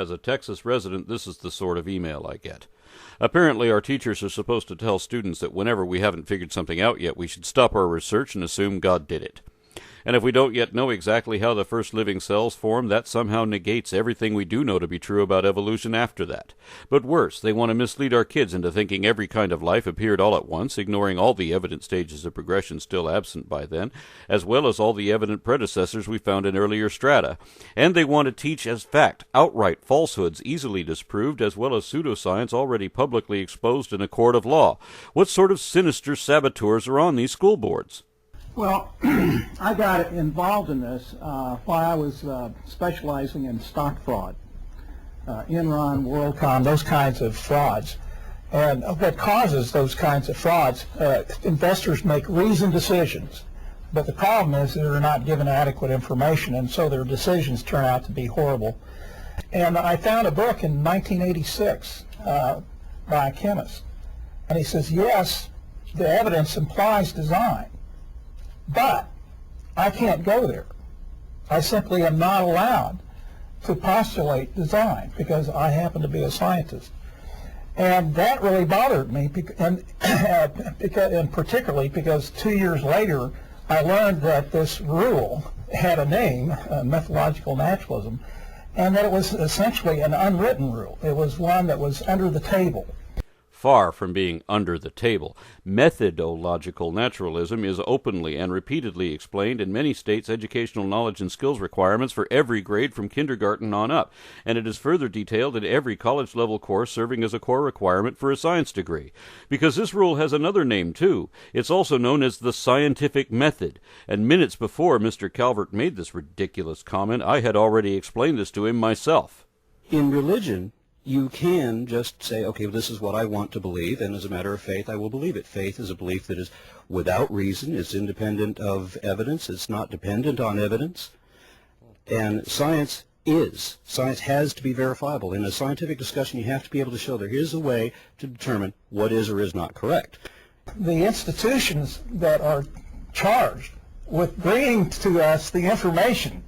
As a Texas resident, this is the sort of email I get. Apparently, our teachers are supposed to tell students that whenever we haven't figured something out yet, we should stop our research and assume God did it. And if we don't yet know exactly how the first living cells formed, that somehow negates everything we do know to be true about evolution after that. But worse, they want to mislead our kids into thinking every kind of life appeared all at once, ignoring all the evident stages of progression still absent by then, as well as all the evident predecessors we found in earlier strata. And they want to teach as fact outright falsehoods easily disproved, as well as pseudoscience already publicly exposed in a court of law. What sort of sinister saboteurs are on these school boards? Well, I got involved in this while I was specializing in stock fraud, Enron, WorldCom, those kinds of frauds. And what causes those kinds of frauds, investors make reasoned decisions, but the problem is they're not given adequate information, and so their decisions turn out to be horrible. And I found a book in 1986 by a chemist, and he says, yes, the evidence implies design, but I can't go there. I simply am not allowed to postulate design because I happen to be a scientist. And that really bothered me, and particularly because 2 years later I learned that this rule had a name, methodological naturalism, and that it was essentially an unwritten rule. It was one that was under the table. Far from being under the table, methodological naturalism is openly and repeatedly explained in many states' educational knowledge and skills requirements for every grade from kindergarten on up, and it is further detailed in every college-level course serving as a core requirement for a science degree. Because this rule has another name, too. It's also known as the scientific method, and minutes before Mr. Calvert made this ridiculous comment, I had already explained this to him myself. In religion, you can just say, okay, well, this is what I want to believe, and as a matter of faith, I will believe it. Faith is a belief that is without reason, it's independent of evidence, it's not dependent on evidence, and science is. Science has to be verifiable. In a scientific discussion, you have to be able to show there is a way to determine what is or is not correct. The institutions that are charged with bringing to us the information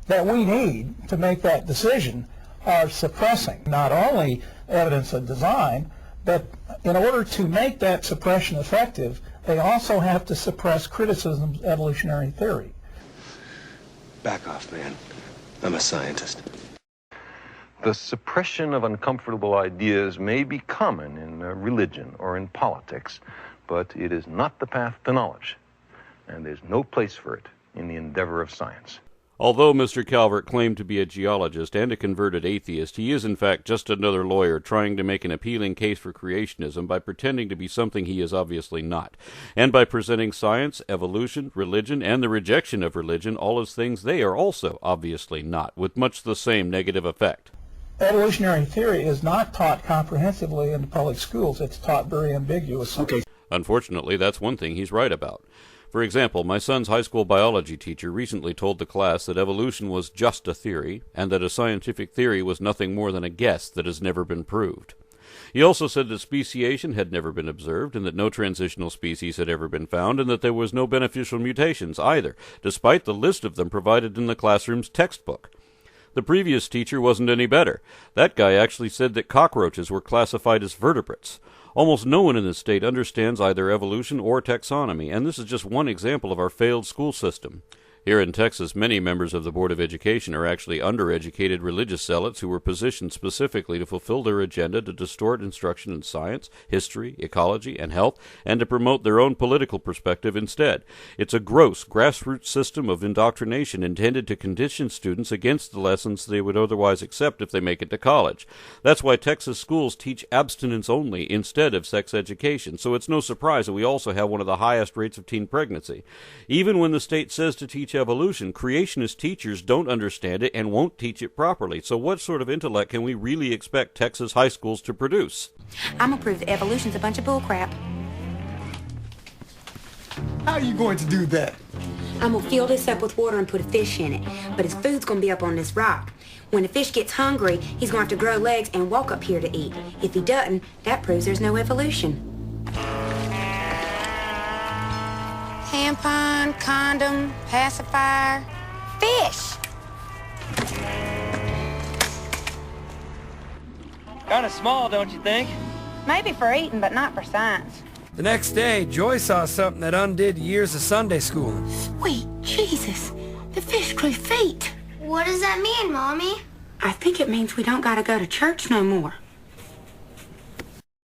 that we need to make that decision are suppressing not only evidence of design, but in order to make that suppression effective, they also have to suppress criticism of evolutionary theory. Back off, man. I'm a scientist. The suppression of uncomfortable ideas may be common in religion or in politics, but it is not the path to knowledge, and there's no place for it in the endeavor of science. Although Mr. Calvert claimed to be a geologist and a converted atheist, he is in fact just another lawyer trying to make an appealing case for creationism by pretending to be something he is obviously not, and by presenting science, evolution, religion, and the rejection of religion all as things they are also obviously not, with much the same negative effect. Evolutionary theory is not taught comprehensively in the public schools. It's taught very ambiguously. Okay. Unfortunately, that's one thing he's right about. For example, my son's high school biology teacher recently told the class that evolution was just a theory, and that a scientific theory was nothing more than a guess that has never been proved. He also said that speciation had never been observed, and that no transitional species had ever been found, and that there was no beneficial mutations either, despite the list of them provided in the classroom's textbook. The previous teacher wasn't any better. That guy actually said that cockroaches were classified as vertebrates. Almost no one in the state understands either evolution or taxonomy, and this is just one example of our failed school system. Here in Texas, many members of the Board of Education are actually undereducated religious zealots who were positioned specifically to fulfill their agenda to distort instruction in science, history, ecology, and health, and to promote their own political perspective instead. It's a gross, grassroots system of indoctrination intended to condition students against the lessons they would otherwise accept if they make it to college. That's why Texas schools teach abstinence only instead of sex education, so it's no surprise that we also have one of the highest rates of teen pregnancy. Even when the state says to teach evolution, creationist teachers don't understand it and won't teach it properly. So what sort of intellect can we really expect Texas high schools to produce? I'm gonna prove that evolution's a bunch of bullcrap. How are you going to do that? I'm gonna fill this up with water and put a fish in it, but his food's gonna be up on this rock. When the fish gets hungry, he's going to have to grow legs and walk up here to eat. If he doesn't, that proves there's no evolution. Tampon, condom, pacifier, fish. Kind of small, don't you think? Maybe for eating, but not for science. The next day, Joy saw something that undid years of Sunday schooling. Sweet Jesus, the fish grew feet. What does that mean, Mommy? I think it means we don't gotta go to church no more.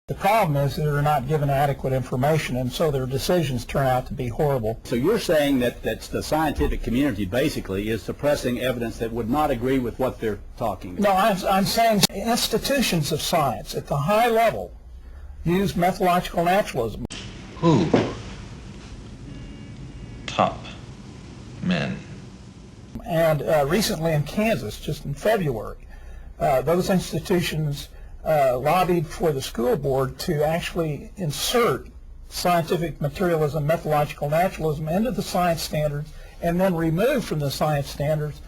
The problem is they're not given adequate information, and so their decisions turn out to be horrible. So you're saying that the scientific community basically is suppressing evidence that would not agree with what they're talking about? No, I'm saying institutions of science at the high level use methodological naturalism. Who? Top men. And recently in Kansas, just in February, those institutions lobbied for the school board to actually insert scientific materialism, methodological naturalism into the science standards, and then remove from the science standards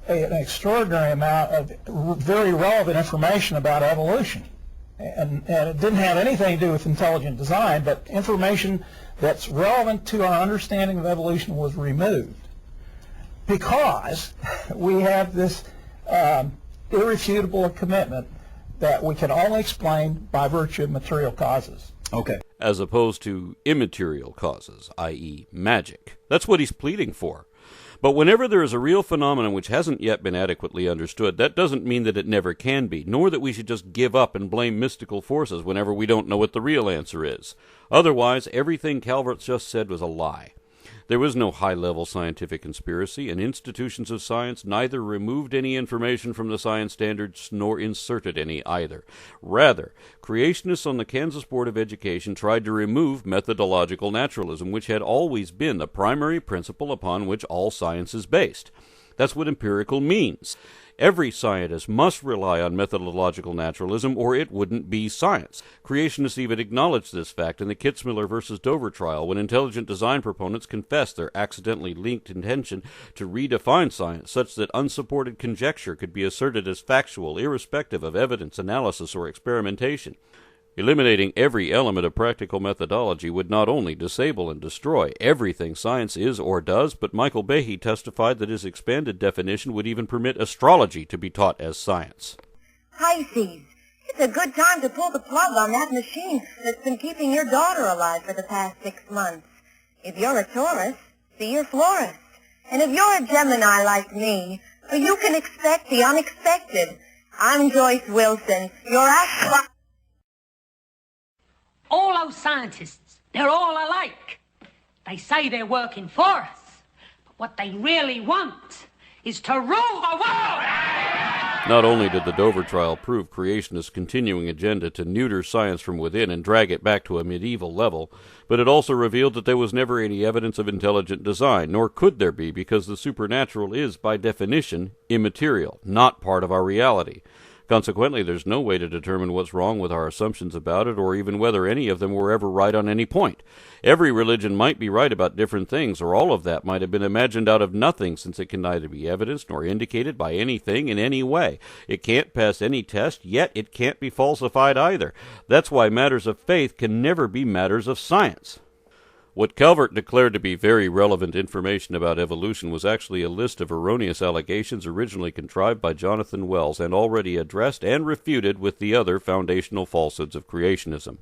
an extraordinary amount of very relevant information about evolution. And it didn't have anything to do with intelligent design, but information that's relevant to our understanding of evolution was removed because we have this irrefutable commitment that we can only explain by virtue of material causes. Okay. As opposed to immaterial causes, i.e. magic. That's what he's pleading for. But whenever there is a real phenomenon which hasn't yet been adequately understood, that doesn't mean that it never can be, nor that we should just give up and blame mystical forces whenever we don't know what the real answer is. Otherwise, everything Calvert just said was a lie. There was no high-level scientific conspiracy, and institutions of science neither removed any information from the science standards nor inserted any either. Rather, creationists on the Kansas Board of Education tried to remove methodological naturalism, which had always been the primary principle upon which all science is based. That's what empirical means. Every scientist must rely on methodological naturalism, or it wouldn't be science. Creationists even acknowledged this fact in the Kitzmiller versus Dover trial, when intelligent design proponents confessed their accidentally linked intention to redefine science such that unsupported conjecture could be asserted as factual, irrespective of evidence, analysis, or experimentation. Eliminating every element of practical methodology would not only disable and destroy everything science is or does, but Michael Behe testified that his expanded definition would even permit astrology to be taught as science. Pisces, it's a good time to pull the plug on that machine that's been keeping your daughter alive for the past 6 months. If you're a Taurus, see your florist. And if you're a Gemini like me, you can expect the unexpected. I'm Joyce Wilson, your astro... All those scientists, they're all alike. They say they're working for us, but what they really want is to rule the world! Not only did the Dover trial prove creationists' continuing agenda to neuter science from within and drag it back to a medieval level, but it also revealed that there was never any evidence of intelligent design, nor could there be, because the supernatural is, by definition, immaterial, not part of our reality. Consequently, there's no way to determine what's wrong with our assumptions about it, or even whether any of them were ever right on any point. Every religion might be right about different things, or all of that might have been imagined out of nothing, since it can neither be evidenced nor indicated by anything in any way. It can't pass any test, yet it can't be falsified either. That's why matters of faith can never be matters of science. What Calvert declared to be very relevant information about evolution was actually a list of erroneous allegations originally contrived by Jonathan Wells and already addressed and refuted with the other foundational falsehoods of creationism.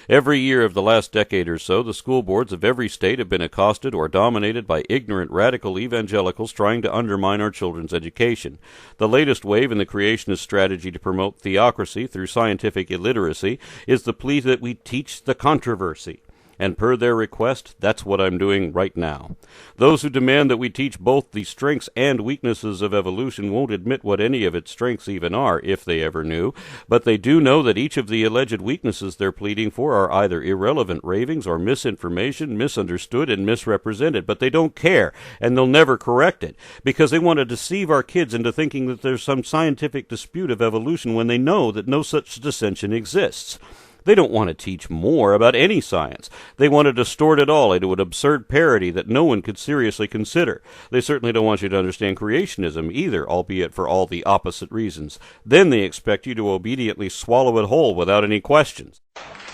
Every year of the last decade or so, the school boards of every state have been accosted or dominated by ignorant radical evangelicals trying to undermine our children's education. The latest wave in the creationist strategy to promote theocracy through scientific illiteracy is the plea that we teach the controversy. And per their request, that's what I'm doing right now. Those who demand that we teach both the strengths and weaknesses of evolution won't admit what any of its strengths even are, if they ever knew, but they do know that each of the alleged weaknesses they're pleading for are either irrelevant ravings or misinformation, misunderstood and misrepresented, but they don't care, and they'll never correct it, because they want to deceive our kids into thinking that there's some scientific dispute of evolution when they know that no such dissension exists. They don't want to teach more about any science. They want to distort it all into an absurd parody that no one could seriously consider. They certainly don't want you to understand creationism either, albeit for all the opposite reasons. Then they expect you to obediently swallow it whole without any questions.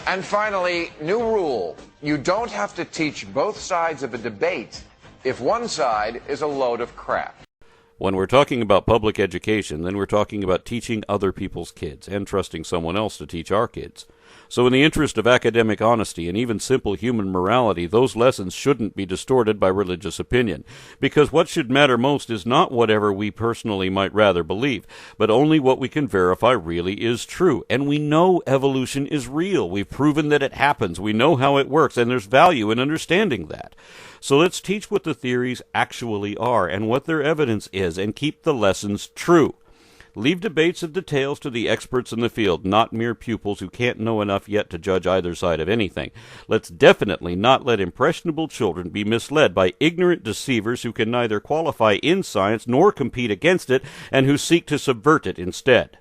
And finally, new rule. You don't have to teach both sides of a debate if one side is a load of crap. When we're talking about public education, then we're talking about teaching other people's kids and trusting someone else to teach our kids. So in the interest of academic honesty and even simple human morality, those lessons shouldn't be distorted by religious opinion. Because what should matter most is not whatever we personally might rather believe, but only what we can verify really is true. And we know evolution is real. We've proven that it happens. We know how it works, and there's value in understanding that. So let's teach what the theories actually are and what their evidence is, and keep the lessons true. Leave debates of details to the experts in the field, not mere pupils who can't know enough yet to judge either side of anything. Let's definitely not let impressionable children be misled by ignorant deceivers who can neither qualify in science nor compete against it, and who seek to subvert it instead.